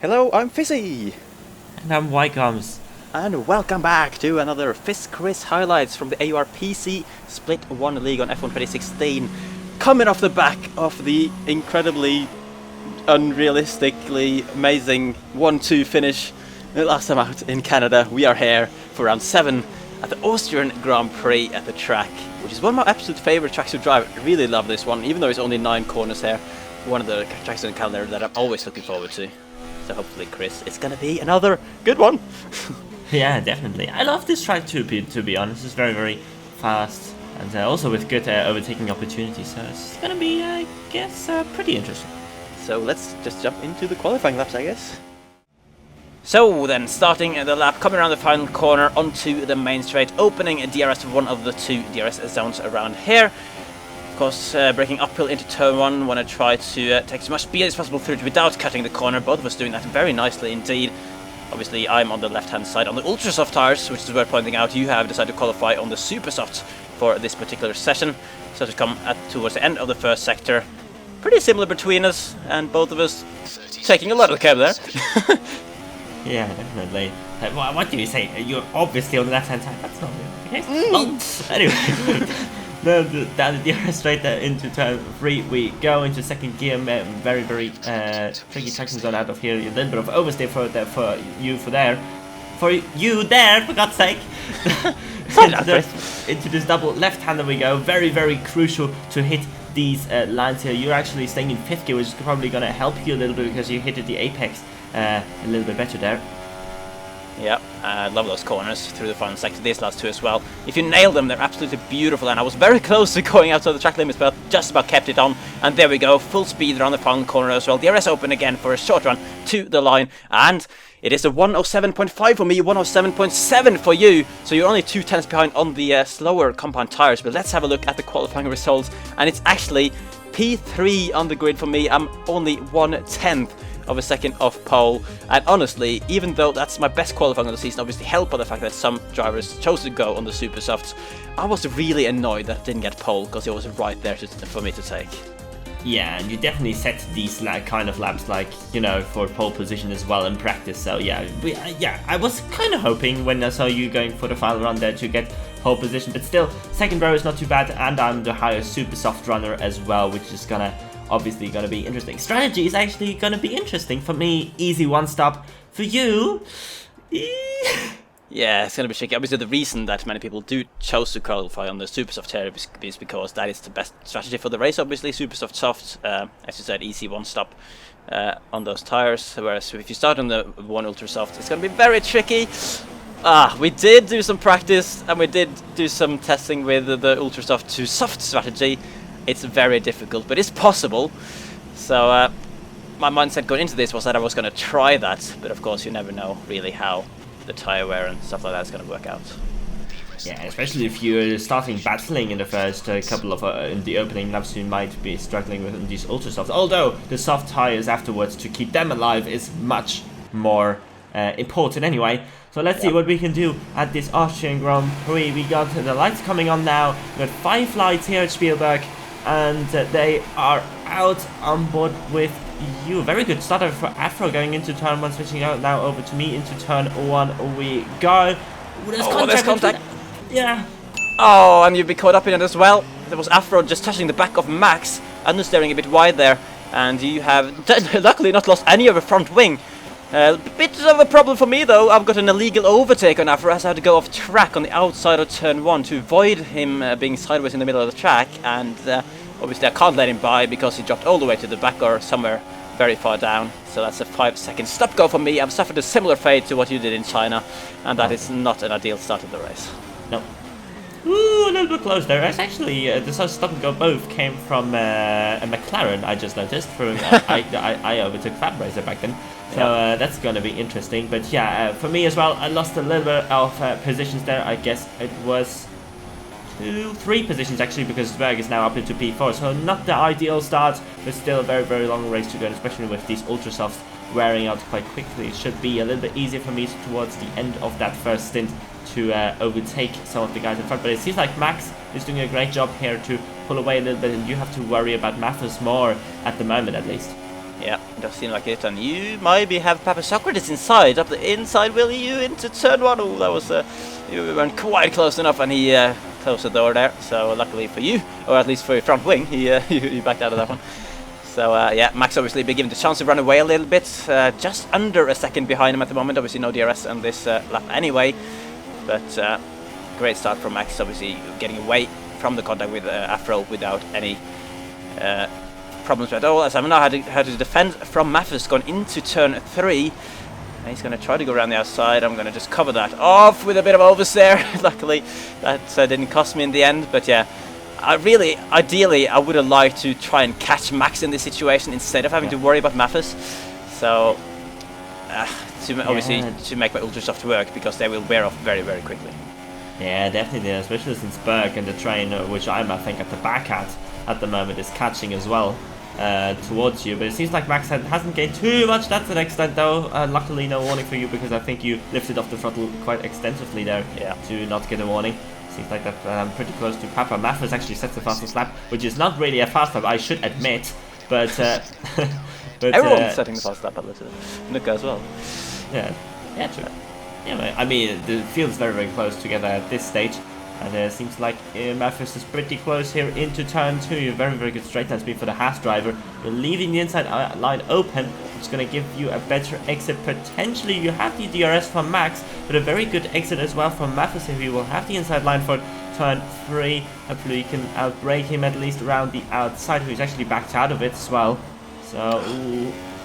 Hello, I'm Fisi, And I'm Ycoms. and welcome back to another FisChris highlights from the AOR PC Split 1 League on F1 2016. Coming off the back of the incredibly, unrealistically amazing 1-2 finish last time out in Canada, we are here for round 7 at the Austrian Grand Prix at the track, which is one of my absolute favourite tracks to drive. I really love this one, even though it's only 9 corners here. One of the tracks on the calendar that I'm always looking forward to. So hopefully, Chris, it's gonna be another good one. Yeah, definitely. I love this track too, to be honest. It's very, very fast and also with good overtaking opportunities. So it's gonna be, I guess, pretty interesting. So let's just jump into the qualifying laps, I guess. So then, starting the lap, coming around the final corner onto the main straight, opening DRS, one of the 2 DRS zones around here. Of course, braking uphill into turn 1, want to try to take as much speed as possible through it without cutting the corner. Both of us doing that very nicely indeed. Obviously, I'm on the left-hand side on the ultra soft tires, which is worth pointing out. You have decided to qualify on the super soft for this particular session. So to come towards the end of the first sector, pretty similar between us, and both of us taking a lot of the curb there. Yeah, definitely. What do you say? You're obviously on the left-hand side. That's not the case. Well, anyway. Down the DRS straight into turn 3, we go into second gear. Very, very tricky traction zone out of here. A little bit of overstay for you there, for God's sake. into this double left-hander we go. Very, very crucial to hit these lines here. You're actually staying in 5th gear, which is probably going to help you a little bit because you hit the apex a little bit better there. Yeah, I love those corners through the final sector, these last 2 as well. If you nail them, they're absolutely beautiful, and I was very close to going outside the track limits, but just about kept it on. And there we go, full speed around the final corner as well. DRS open again for a short run to the line, and it is a 107.5 for me, 107.7 for you, so you're only 2 tenths behind on the slower compound tires. But let's have a look at the qualifying results, and it's actually P3 on the grid for me. I'm only 1/10 of a second off pole, and honestly, even though that's my best qualifying of the season, obviously helped by the fact that some drivers chose to go on the super softs, I was really annoyed that I didn't get pole because it was right there for me to take. Yeah, and you definitely set these kind of laps, for pole position as well in practice. So yeah, I was kind of hoping when I saw you going for the final run there to get pole position, but still, second row is not too bad, and I'm the higher super soft runner as well, which is obviously gonna be interesting. Strategy is actually gonna be interesting for me. Easy one stop for you. Yeah, it's gonna be tricky. Obviously, the reason that many people do chose to qualify on the super soft tire is because that is the best strategy for the race. Obviously, super soft, as you said, easy one stop on those tires. Whereas if you start on the one ultra soft, it's gonna be very tricky. We did do some practice and we did do some testing with the ultra soft to soft strategy. It's very difficult, but it's possible. So my mindset going into this was that I was going to try that, but of course you never know really how the tire wear and stuff like that is going to work out. Yeah, especially if you're starting battling in the first couple of in the opening laps, you might be struggling with these ultra softs. Although the soft tires afterwards, to keep them alive is much more important anyway. So let's see what we can do at this Austrian Grand Prix. We got the lights coming on now. We got 5 lights here at Spielberg, and they are out on board with you. Very good starter for Afro going into turn 1, switching out now over to me into turn 1 we go. There's contact. Yeah. Oh, and you'd be caught up in it as well. There was Afro just touching the back of Max, understeering a bit wide there, and you have luckily not lost any of the front wing. A bit of a problem for me though. I've got an illegal overtake on Afro, as I had to go off track on the outside of turn 1 to avoid him being sideways in the middle of the track, and obviously I can't let him by because he dropped all the way to the back or somewhere very far down. So that's a 5-second stop go for me. I've suffered a similar fate to what you did in China, and that is not an ideal start of the race. No. Ooh, a little bit close there. It's actually the stop and go both came from a McLaren. I just noticed from I overtook Fab Racer back then, so that's gonna be interesting. But yeah, for me as well, I lost a little bit of positions there. I guess it was 2-3 positions actually, because Berg is now up into P4, so not the ideal start, but still a very, very long race to go, and especially with these ultra softs wearing out quite quickly. It should be a little bit easier for me towards the end of that first stint to overtake some of the guys in front, but it seems like Max is doing a great job here to pull away a little bit, and you have to worry about Mathis more at the moment, at least. Yeah, it does seem like it. And you maybe have Papasocrates inside, up the inside, will you, into turn 1? Oh, that was, you weren't quite close enough, and he closed the door there. So luckily for you, or at least for your front wing, he you backed out of that one. So yeah, Max obviously been given the chance to run away a little bit, just under a second behind him at the moment. Obviously no DRS on this lap anyway, but great start from Max, obviously getting away from the contact with Afro without any problems at all. As I now had to defend from Mathis going into turn 3. And he's going to try to go around the outside. I'm going to just cover that off with a bit of oversteer. Luckily that didn't cost me in the end, but yeah. Ideally, I would have liked to try and catch Max in this situation instead of having to worry about Mathis. So, obviously, to make my ultra soft work, because they will wear off very, very quickly. Yeah, definitely, especially since Berg and the train, which I think at the back at the moment, is catching as well towards you. But it seems like Max hasn't gained too much. That's an extent, though. Luckily, no warning for you, because I think you lifted off the throttle quite extensively there to not get a warning. Seems like that I'm pretty close to Papa. Mathis actually sets the fastest lap, which is not really a fast lap, I should admit. But, but everyone's setting the fastest lap at Nuka as well. Yeah, true. Yeah, I mean, the field's very, very close together at this stage. And it seems like Mathis is pretty close here into turn 2. Very, very good straight line speed for the Haas driver. You're leaving the inside line open, which is going to give you a better exit. Potentially, you have the DRS from Max, but a very good exit as well from Mathis. If you will have the inside line for turn 3, hopefully you can outbrake him at least around the outside, who's actually backed out of it as well. So,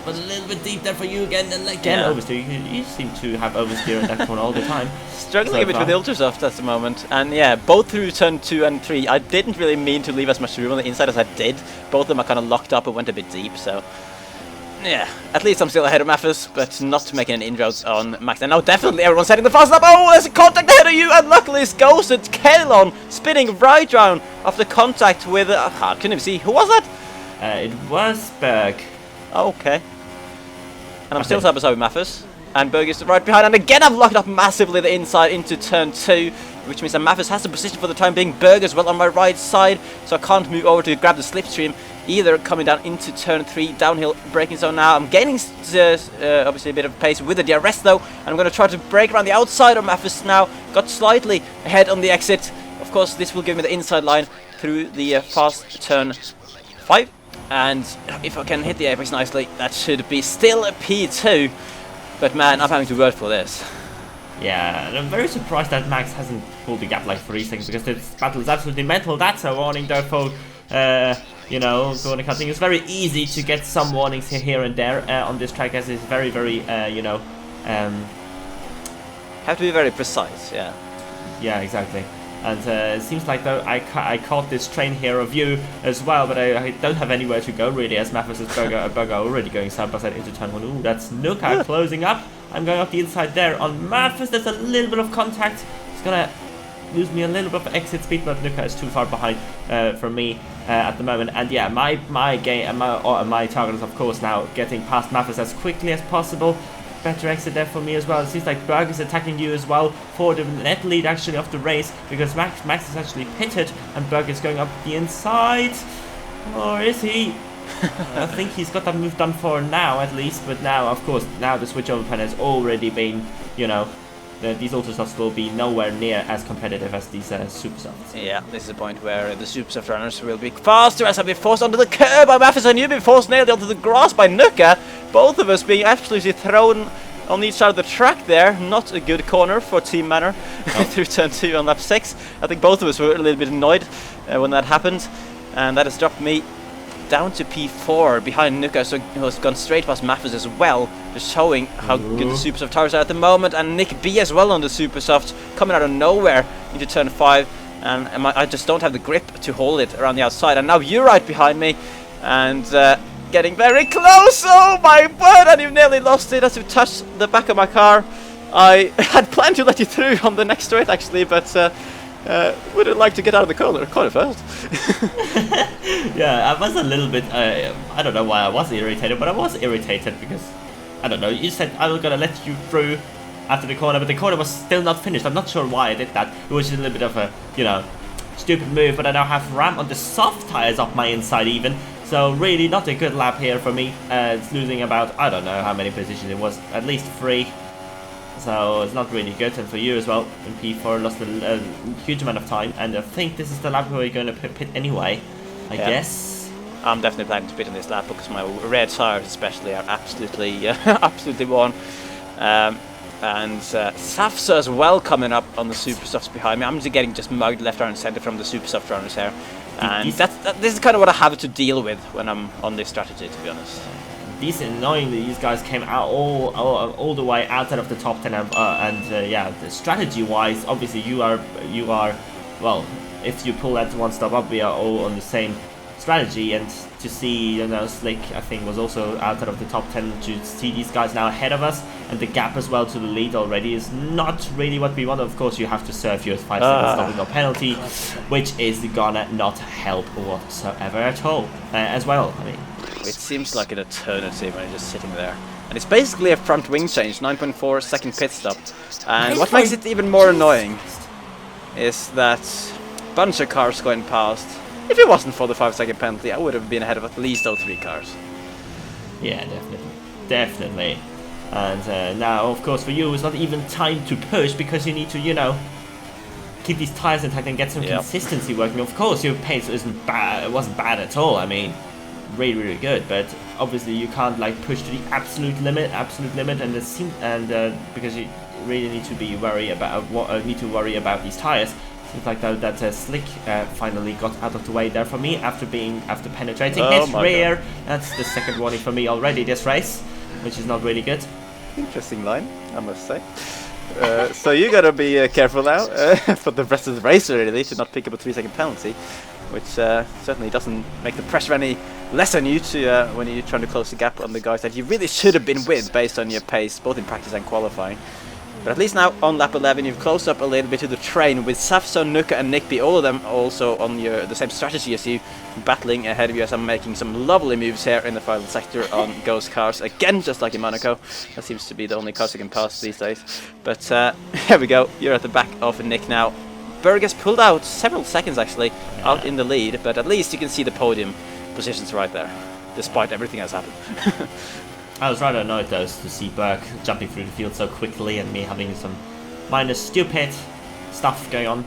was a little bit deep there for you again, and again oversteer. You seem to have oversteer in that corner all the time. Struggling a bit with the Ultrasoft at the moment, and yeah, both through turn 2 and 3, I didn't really mean to leave as much room on the inside as I did. Both of them are kind of locked up and went a bit deep, so yeah, at least I'm still ahead of Mathis, but not making any inroads on Max. And now definitely everyone's setting the fast lap. Oh, there's a contact ahead of you, and luckily it's ghosted. Kelon spinning right round after contact with I couldn't even see, who was that? It was Berg. Okay. And I'm still side by side with Mathis. And Berg is right behind. And again, I've locked up massively the inside into turn 2. Which means that Mathis has the position for the time being. Berg as well on my right side. So I can't move over to grab the slipstream either. Coming down into turn 3. Downhill braking zone now. I'm gaining obviously a bit of pace with the DRS though. And I'm going to try to brake around the outside of Mathis now. Got slightly ahead on the exit. Of course, this will give me the inside line through the fast turn 5. And if I can hit the apex nicely, that should be still a P2. But man, I'm having to work for this. Yeah, and I'm very surprised that Max hasn't pulled the gap like for these things, because this battle is absolutely mental. That's a warning though for, you know, corner cutting. It's very easy to get some warnings here and there on this track, as it's very, very, you know... have to be very precise, yeah. Yeah, exactly. And it seems like though I caught this train here of you as well, but I don't have anywhere to go really, as Mathis and Berger are already going side by side into turn 1. Ooh, that's Nuka closing up. I'm going up the inside there on Mathis. There's a little bit of contact. It's gonna lose me a little bit of exit speed, but Nuka is too far behind from me at the moment. And yeah, my target is of course now getting past Mathis as quickly as possible. Better exit there for me as well. It seems like Berg is attacking you as well for the net lead actually of the race, because Max is actually pitted and Berg is going up the inside. Or is he? I think he's got that move done for now at least, but now of course now the switch over plan has already been, you know, these Ultrasofts will be nowhere near as competitive as these Supersofts. Yeah, this is a point where the Supersoft runners will be faster, as I've been forced onto the curb by Mathis, and you've been forced nailed onto the grass by Nuka. Both of us being absolutely thrown on each side of the track there. Not a good corner for Team Manor through turn 2 on lap 6. I think both of us were a little bit annoyed when that happened, and that has dropped me down to P4 behind Nuka, so he has gone straight past Mathis as well, just showing how good the Supersoft tires are at the moment. And Nick B as well on the Supersoft, coming out of nowhere into turn 5, and I just don't have the grip to hold it around the outside. And now you're right behind me, and getting very close. Oh my word, and you've nearly lost it as you touched the back of my car. I had planned to let you through on the next straight actually, but would have liked to get out of the corner first. Yeah, I was a little bit, I don't know why I was irritated, but I was irritated because, I don't know, you said I was going to let you through after the corner, but the corner was still not finished. I'm not sure why I did that. It was just a little bit of a, you know, stupid move, but I now have ramp on the soft tires up my inside even. So really not a good lap here for me. It's losing about, I don't know how many positions it was, at least 3. So it's not really good, and for you as well. In P4 lost a huge amount of time, and I think this is the lap where you're going to pit anyway, I guess. I'm definitely planning to pit on this lap because my red tires especially are absolutely, absolutely worn. And Safsa as well coming up on the super softs behind me. I'm just getting mugged left, right and centre from the super soft runners here. And this is kind of what I have to deal with when I'm on this strategy, to be honest. Annoyingly, these guys came out all the way outside of the top 10, yeah, strategy-wise, obviously you are well. If you pull that one stop up, we are all on the same strategy, and to see, you know, Slick I think was also outside of the top 10. To see these guys now ahead of us, and the gap as well to the lead already is not really what we want. Of course, you have to serve your 5 second stopping or penalty, which is gonna not help whatsoever at all. As well, I mean. It seems like an eternity when you're just sitting there. And it's basically a front wing change, 9.4 second pit stop. And what makes it even more annoying is that bunch of cars going past. If it wasn't for the 5 second penalty, I would have been ahead of at least those 3 cars. Yeah, definitely. And now, of course, for you, it's not even time to push because you need to, you know, keep these tires intact and get some consistency working. Of course, your pace isn't bad. It wasn't bad at all. I mean, really good, but obviously you can't like push to the absolute limit, and because you really need to be worry about these tires. Seems like that Slick finally got out of the way there for me after penetrating his rear. God. That's the second warning for me already this race, which is not really good. Interesting line, I must say. So you gotta be careful now for the rest of the race, really, to not pick up a 3 second penalty, which certainly doesn't make the pressure any less on you when you're trying to close the gap on the guys that you really should have been with based on your pace, both in practice and qualifying. But at least now on lap 11 you've closed up a little bit to the train with Safsa, Nuka and Nickby, all of them also on the same strategy as you, battling ahead of you as I'm making some lovely moves here in the final sector on Ghost cars. Again, just like in Monaco, that seems to be the only cars I can pass these days. But here we go, you're at the back of Nick now. Berg has pulled out several seconds actually out in the lead, but at least you can see the podium positions right there, despite everything that's happened. I was rather annoyed though to see Berg jumping through the field so quickly and me having some minor stupid stuff going on.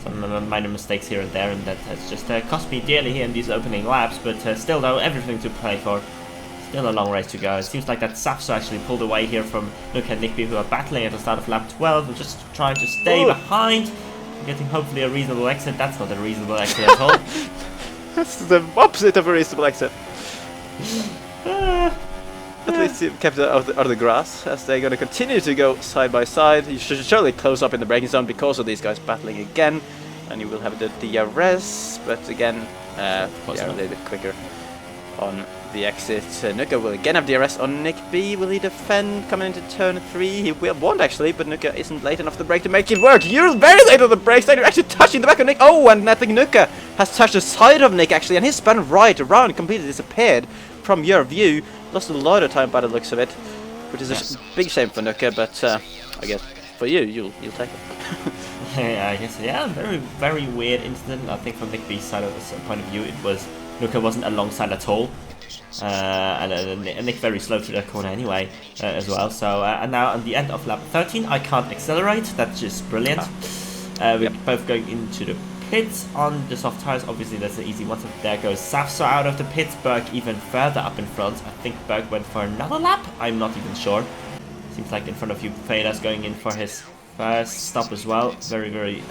Some minor mistakes here and there, and that has just cost me dearly here in these opening laps, but still though, everything to play for. Still a long race to go. It seems like that Safsa actually pulled away here from Nuka and Nickby, who are battling at the start of lap 12. We're just trying to stay behind, getting hopefully a reasonable exit. That's not a reasonable exit at all. That's the opposite of a reasonable exit. At least you kept it out of the grass, as they're going to continue to go side by side. You should surely close up in the braking zone because of these guys battling again, and you will have the DRS, but again, yeah, a little bit quicker on the exit. Nuka will again have DRS on Nickby. Will he defend coming into turn 3? He won't actually, but Nuka isn't late enough to the brake to make it work. You're very late on the brakes, and you're actually touching the back of Nick. Oh, and I think Nuka has touched the side of Nick actually, and he spun right around, completely disappeared from your view. Lost a lot of time by the looks of it, which is a big shame for Nuka, but I guess for you, you'll take it. Yeah, I guess, yeah, very weird incident. I think from Nickby's side of the point of view, it was Nuka wasn't alongside at all, and Nick very slow to the corner anyway as well. So and now on the end of lap 13, I can't accelerate. That's just brilliant. We're both going into the pits on the soft tires. Obviously that's an easy one. So there goes Safsa out of the pits. Berg even further up in front. I think Berg went for another lap. I'm not even sure. Seems like in front of you, Fela's going in for his first stop as well. Very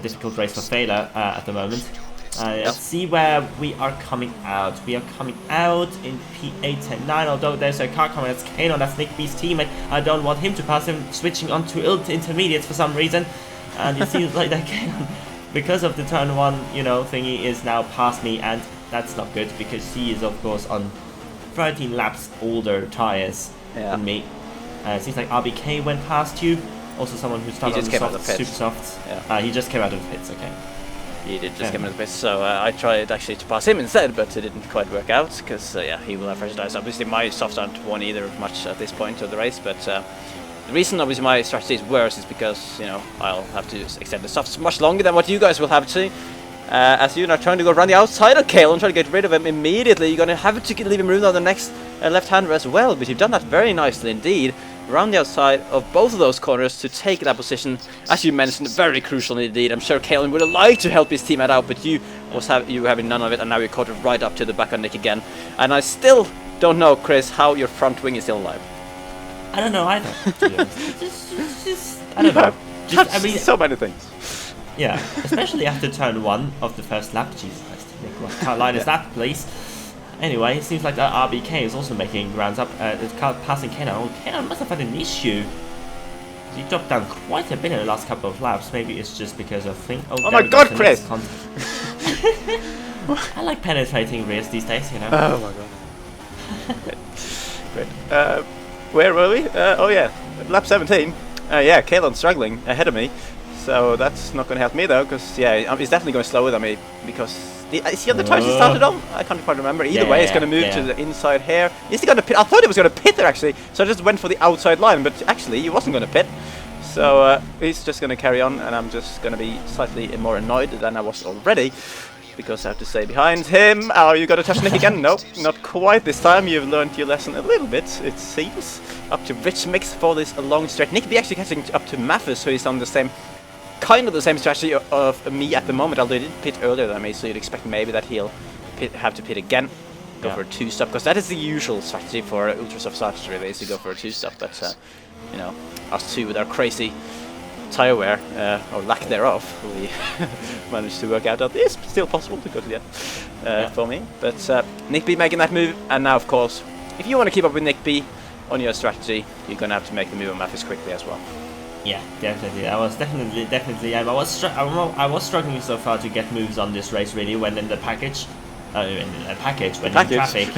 difficult race for Fela at the moment. Let's see where we are coming out. We are coming out in P8 and 9, although there's a car coming. That's Kano, that's Nickby's teammate. I don't want him to pass him, switching on to intermediates for some reason. And it seems like that Kano, because of the turn 1, you know, thingy, is now past me, and that's not good because he is of course on 13 laps older tires than me. It seems like RBK went past you. Also someone who started on the super softs. Yeah. He just came out of the pits, okay. He did just come out of the pits, so I tried actually to pass him instead, but it didn't quite work out, because yeah, he will have fresh tires. Obviously my softs aren't won either much at this point of the race, but the reason obviously my strategy is worse is because, you know, I'll have to extend the softs much longer than what you guys will have to. As you're not trying to go around the outside of Kale and try to get rid of him immediately, you're going to have to leave him room on the next left-hander as well, but you've done that very nicely indeed. Around the outside of both of those corners to take that position, as you mentioned, very crucial indeed. I'm sure Kalen would have liked to help his teammate out, but you having none of it, and now you're caught right up to the back of Nick again. And I still don't know, Chris, how your front wing is still alive. I don't know either. just I don't know. I mean, so many things. Yeah, especially after turn 1 of the first lap. Jesus Christ, Nick, what kind of line is that, please? Anyway, it seems like that RBK is also making rounds up. It's passing Kenan. Oh, Kenan must have had an issue. He dropped down quite a bit in the last couple of laps. Maybe it's just because of thing. Oh my God, Chris! I like penetrating rears these days, you know. Oh my God. Great. Where were we? Oh yeah, lap 17. Yeah, Kalen's struggling ahead of me. So that's not going to help me though, because yeah, he's definitely going slower than me, because is he on the tires he started on? I can't quite remember. Either way, it's going to move to the inside here. Is he going to pit? I thought he was going to pit there actually, so I just went for the outside line, but actually he wasn't going to pit. So he's just going to carry on, and I'm just going to be slightly more annoyed than I was already, because I have to stay behind him. Oh, you got to touch Nick again? Nope, not quite this time. You've learned your lesson a little bit, it seems. Up to Rich Mix for this long stretch. Nick be actually catching up to Mathis, so he's on the same, kind of the same strategy of me at the moment, although he did pit earlier than me, so you'd expect maybe that he'll have to pit again, go for a 2-stop, because that is the usual strategy for Ultrasoft starters, really, is to go for a 2-stop, but you know, us two with our crazy tyre wear, or lack thereof, we managed to work out that it's still possible to go to the end for me. But Nick B making that move, and now of course, if you want to keep up with Nick B on your strategy, you're going to have to make the move on Mathis quickly as well. Yeah, definitely. I was definitely. I was struggling so far to get moves on this race really. When in the package, when in traffic.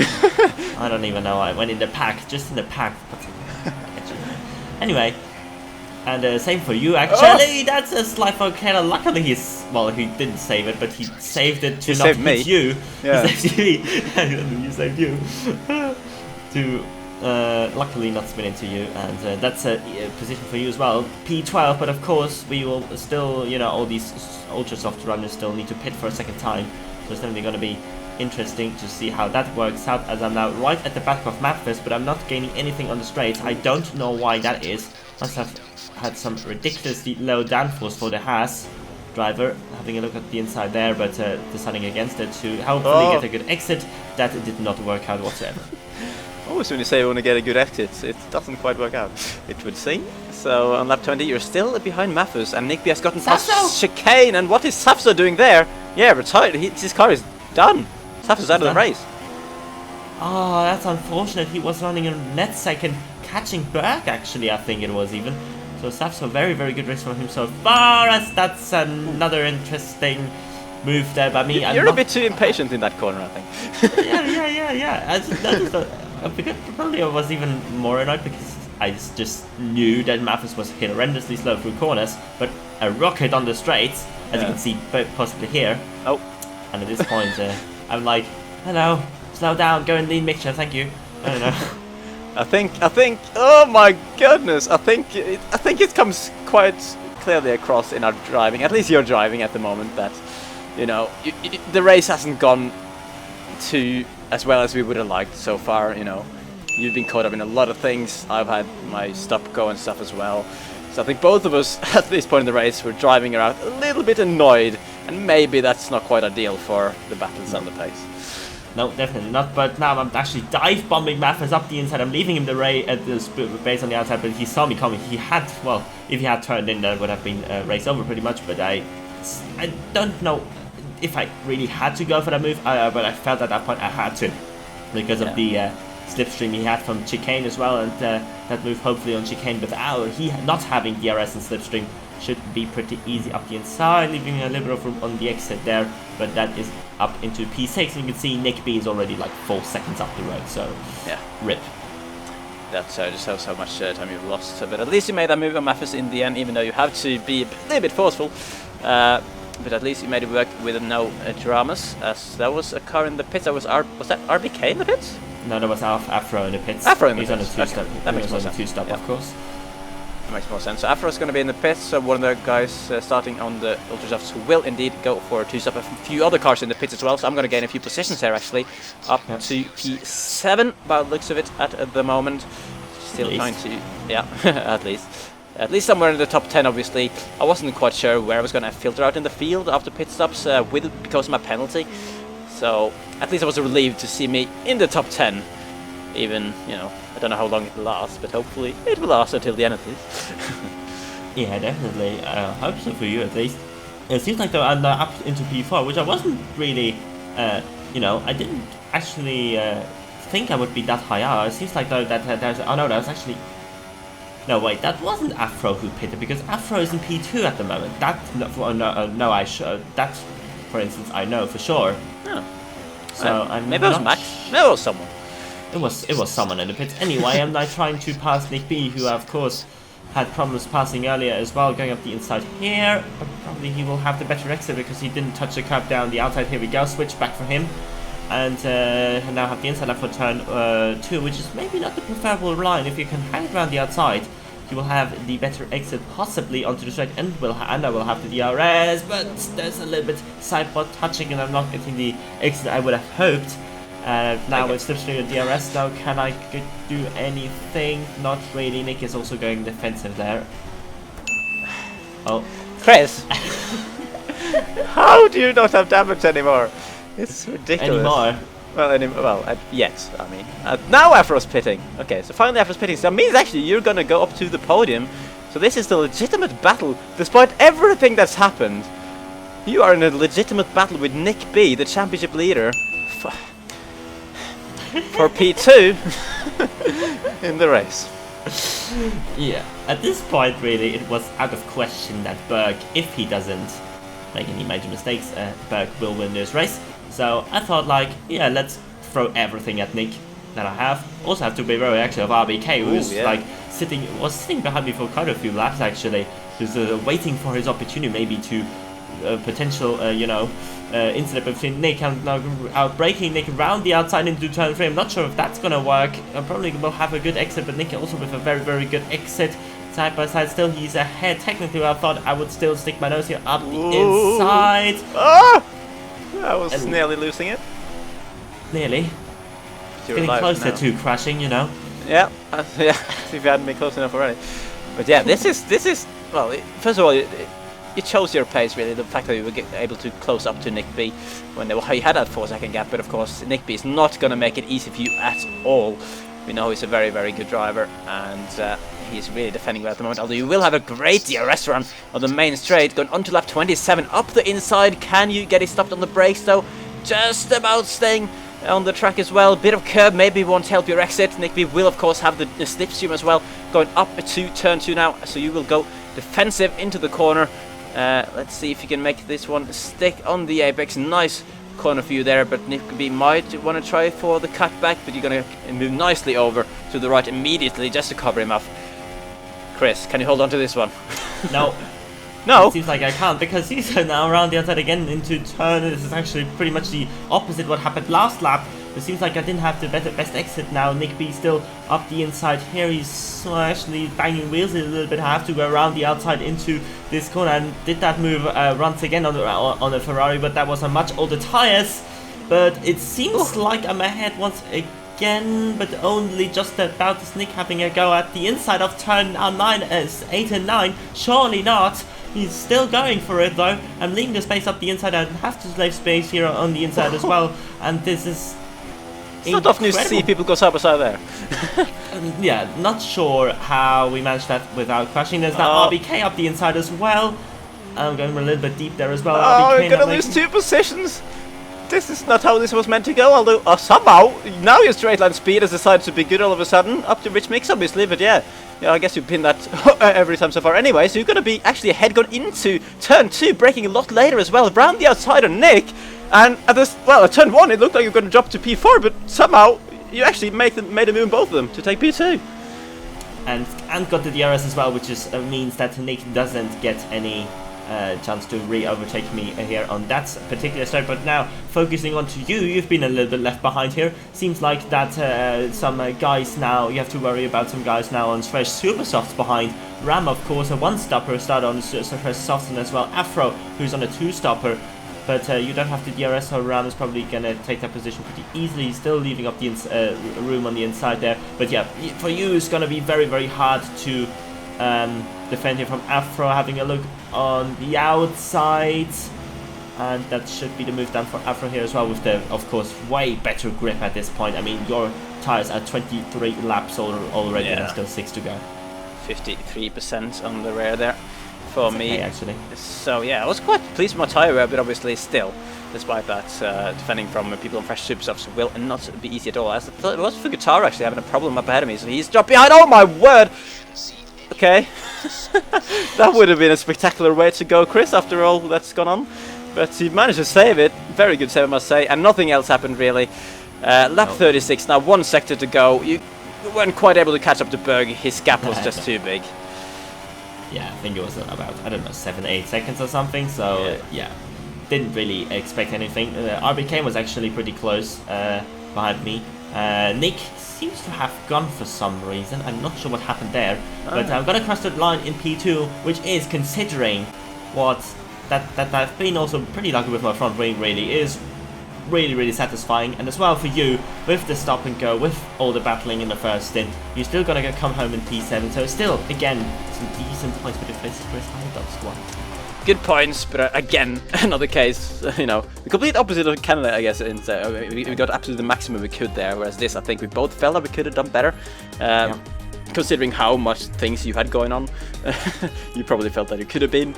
I don't even know. I went in the pack, just in the pack. Anyway, and same for you actually. Oh! That's a slide for Kenan. Luckily he didn't save it, but he saved it to not hit you. Yeah. He saved you. You saved you. To. Luckily not spin into you, and that's a position for you as well. P12, but of course we will still, you know, all these Ultrasoft runners still need to pit for a second time, so it's definitely going to be interesting to see how that works out, as I'm now right at the back of Mathis, but I'm not gaining anything on the straights. I don't know why that is. Must have had some ridiculously low downforce for the Haas driver. Having a look at the inside there, but deciding against it to hopefully get a good exit. That did not work out whatsoever. Always when you say you want to get a good exit, it doesn't quite work out, it would seem. So on lap 20 you're still behind Mathis, and Nick B has gotten past Chicane, and what is Safso doing there? Yeah, retired, his car is done. Safso's out of the race. Oh, that's unfortunate. He was running a net second, catching Berg actually, I think it was even. So Safso, very, very good race from him so far, as that's another interesting move there by me. You're a bit too impatient in that corner, I think. yeah. Probably I was even more annoyed because I just knew that Mathis was horrendously slow through corners, but a rocket on the straights, as you can see possibly here. Oh. And at this point, I'm like, hello, slow down, go and lean mixture, thank you. I don't know. I think. Oh my goodness! I think it comes quite clearly across in our driving. At least you're driving at the moment that, you know, the race hasn't gone too as well as we would have liked so far. You know, you've been caught up in a lot of things. I've had my stop-go and stuff as well. So I think both of us at this point in the race were driving around a little bit annoyed, and maybe that's not quite ideal for the battles and the pace. No, definitely not. But now I'm actually dive bombing Mathis up the inside. I'm leaving him the base on the outside, but he saw me coming. He had, well, if he had turned in, that would have been race over pretty much. But I don't know if I really had to go for that move, but I felt at that point I had to, because of the slipstream he had from Chicane as well, and that move hopefully on Chicane without he not having DRS and slipstream should be pretty easy up the inside, leaving a little bit of room on the exit there, but that is up into P6, and you can see Nick B is already like 4 seconds up the road, so yeah, rip. That just shows how much time you've lost, but at least you made that move on Mathis in the end, even though you have to be a little bit forceful. But at least you made it work with no dramas, as that was a car in the pits. Was that RBK in the pits? No, that was Afro in the pits. Afro in the He's pits. on a 2-stop. Okay. That makes sense. 2-stop, yeah. Of course. makes more sense. So Afro's going to be in the pits, so one of the guys starting on the Ultrasofts who will indeed go for a 2-stop. A few other cars in the pits as well, so I'm going to gain a few positions here actually. Up to P7 by the looks of it at the moment. Still trying to, yeah, at least somewhere in the top 10 obviously. I wasn't quite sure where I was going to filter out in the field after pit stops because of my penalty. So at least I was relieved to see me in the top 10. Even, you know, I don't know how long it will last, but hopefully it will last until the end of this. Yeah, definitely. I hope so for you at least. It seems like they're up into P4, which I wasn't really, you know, I didn't actually think I would be that high up. It seems like though that there's, oh no, that was actually, no wait, that wasn't Afro who pitted, because Afro is in P2 at the moment. That, that, for instance, I know for sure. Oh. So I'm maybe it was Max, maybe it was someone. It was someone in the pits. Anyway, I'm now trying to pass Nick B, who of course had problems passing earlier as well, going up the inside here. But probably he will have the better exit because he didn't touch the curb down the outside. Here we go, switch back for him. And now have the inside left for turn 2, which is maybe not the preferable line. If you can hang it around the outside, you will have the better exit possibly onto the straight, and I will have the DRS, but there's a little bit sidepod touching and I'm not getting the exit I would have hoped. Now with slipstream and DRS now, can I do anything? Not really. Nick is also going defensive there. Oh. Chris! How do you not have damage anymore? It's ridiculous. Anymore? Well, yet, I mean. Now Afro's pitting. Okay, so finally Afro's pitting. So that means actually you're going to go up to the podium. So this is the legitimate battle. Despite everything that's happened, you are in a legitimate battle with Nick B, the championship leader. For P2 in the race. Yeah, at this point really it was out of question that Berg, if he doesn't make any major mistakes, Berg will win this race. So I thought like, yeah, let's throw everything at Nick that I have. Also have to be very actually of RBK, who's like was sitting behind me for quite a few laps actually, just waiting for his opportunity maybe to potential, you know, incident between Nick and now outbraking Nick around the outside into turn 3. I'm not sure if that's gonna work. I probably will have a good exit, but Nick also with a very, very good exit. Side by side, still he's ahead. Technically, I thought I would still stick my nose here up the inside. Ah! I was nearly losing it. Nearly. Getting closer to crashing, you know. Yeah, yeah. If you hadn't been close enough already. But yeah, this is well. First of all, it shows your pace really. The fact that you were able to close up to Nick B when you had that 4-second gap. But of course, Nick B is not going to make it easy for you at all. We know he's a very, very good driver, and he's really defending well at the moment. Although you will have a great DRS run on the main straight, going on to lap 27 up the inside. Can you get it stopped on the brakes though? Just about staying on the track as well. Bit of curb maybe won't help your exit. Nick B will of course have the slipstream as well, going up to turn 2 now. So you will go defensive into the corner. Let's see if you can make this one stick on the apex. Nice corner for you there, but Nick B might want to try for the cutback, but you're going to move nicely over to the right immediately just to cover him off. Chris, can you hold on to this one? No. No? It seems like I can't, because he's now around the outside again into turn. This is actually pretty much the opposite what happened last lap. It seems like I didn't have the best exit now. Nick B still up the inside here. He's actually banging wheels a little bit. I have to go around the outside into this corner, and did that move once again on the Ferrari, but that was on much older tires. But it seems like I'm ahead once again, but only just about. Is Nick having a go at the inside of turn 8 and 9? Surely not. He's still going for it though. I'm leaving the space up the inside. I have to leave space here on the inside as well, and this is it's not often you see people go side by side there. Yeah, not sure how we managed that without crashing. There's that RBK up the inside as well. I'm going a little bit deep there as well. Oh, you're gonna lose 2 positions. This is not how this was meant to go. Although somehow now your straight line speed has decided to be good all of a sudden, up to Rich Mix obviously. But yeah, I guess you've pinned that every time so far anyway. So you're gonna be actually ahead going into turn 2, braking a lot later as well, around the outside of Nick. And at this, well, at turn 1 it looked like you were going to drop to P4, but somehow you actually made a move in both of them to take P2. And got the DRS as well, which is means that Nick doesn't get any chance to re-overtake me here on that particular start. But now, focusing on to you, you've been a little bit left behind here. Seems like that some guys now, you have to worry about some guys now on fresh super softs behind. Ram, of course, a one-stopper, started on fresh softs, and as well Afro, who's on a two-stopper. But you don't have the DRS, so Ram is probably going to take that position pretty easily. He's still leaving up the room on the inside there. But yeah, for you, it's going to be very, very hard to defend here from Afro. Having a look on the outside. And that should be the move down for Afro here as well, with the, of course, way better grip at this point. I mean, your tires are 23 laps already, and still 6 to go. 53% on the rear there. For That's me, okay, actually. So yeah, I was quite pleased with my tyre wear, but obviously still, despite that, defending from people on fresh super softs will not be easy at all. As I thought it was Fugitara actually having a problem up ahead of me, so he's dropped behind. Oh my word! Okay, that would have been a spectacular way to go, Chris, after all that's gone on. But he managed to save it. Very good save, I must say, and nothing else happened really. Lap 36, now 1 sector to go. You weren't quite able to catch up to Berg. His gap was just too big. Yeah, I think it was about, I don't know, 7-8 seconds or something, so yeah, didn't really expect anything. RBK was actually pretty close behind me. Nick seems to have gone for some reason, I'm not sure what happened there, but I've got a crossed line in P2, which is, considering what that I've been also pretty lucky with my front wing, really is really satisfying. And as well for you, with the stop and go, with all the battling in the first stint, you're still gonna come home in P7, so still, again, some decent points for the FisChris High squad. Good points, but again, another case, you know, the complete opposite of Canada, I guess. We got absolutely the maximum we could there, whereas this, I think we both felt that we could have done better. Considering how much things you had going on, you probably felt that you could have been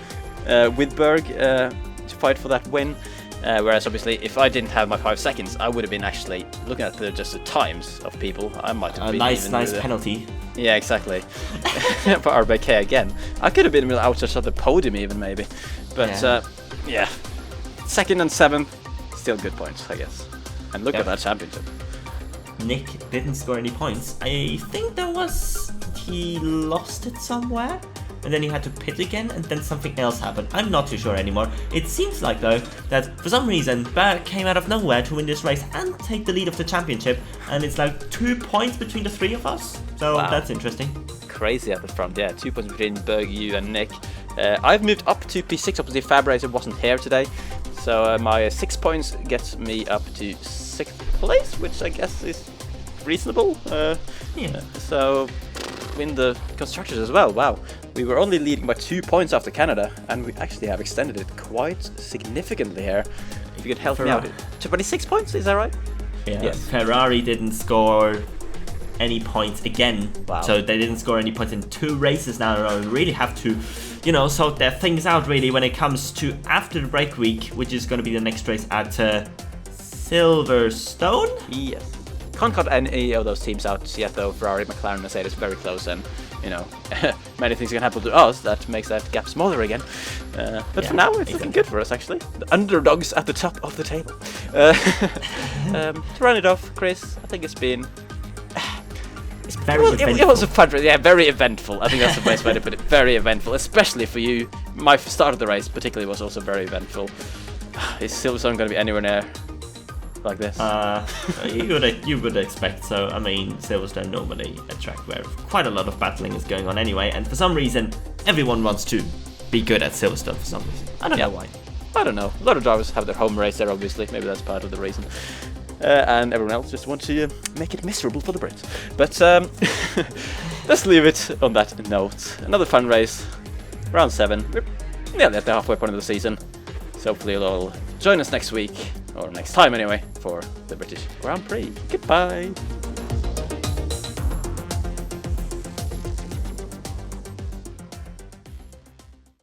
with Berg to fight for that win. Whereas obviously, if I didn't have my 5 seconds, I would have been actually looking at just the times of people. I might have been nice penalty. Yeah, exactly. For RBK again, I could have been out just at the podium even maybe. But yeah, 2nd and 7th, still good points, I guess. And look at that championship. Nick didn't score any points. I think he lost it somewhere, and then he had to pit again, and then something else happened. I'm not too sure anymore. It seems like, though, that for some reason, Berg came out of nowhere to win this race and take the lead of the championship, and it's like 2 points between the 3 of us. So that's interesting. Crazy at the front, yeah. 2 points between Berg, you, and Nick. I've moved up to P6, obviously Fabrazer wasn't here today, so my 6 points gets me up to 6th place, which I guess is reasonable. So win the constructors as well. Wow, we were only leading by 2 points after Canada, and we actually have extended it quite significantly here. If you could help me out, 26 points, is that right? Yeah. Yes. Ferrari didn't score any points again. Wow. So they didn't score any points in 2 races now. They really have to, you know, sort their things out really when it comes to after the break week, which is going to be the next race at Silverstone. Yes. Can't cut any of those teams out yet though. Ferrari, McLaren, Mercedes very close, and you know, many things can happen to us that makes that gap smaller again. But for now, it's looking good for us actually. The underdogs at the top of the table. To round it off, Chris, I think it's been. It was a fun race, yeah, very eventful. I think that's the best way to put it. Very eventful, especially for you. My start of the race, particularly, was also very eventful. Is Silverstone going to be anywhere near like this? You would expect so. I mean, Silverstone normally a track where quite a lot of battling is going on anyway, and for some reason, everyone wants to be good at Silverstone for some reason. I don't know why. I don't know. A lot of drivers have their home race there, obviously. Maybe that's part of the reason. And everyone else just wants to make it miserable for the Brits. But let's leave it on that note. Another fun race. Round 7. We're nearly at the halfway point of the season. So hopefully you'll all join us next week, or next time anyway, for the British Grand Prix. Goodbye.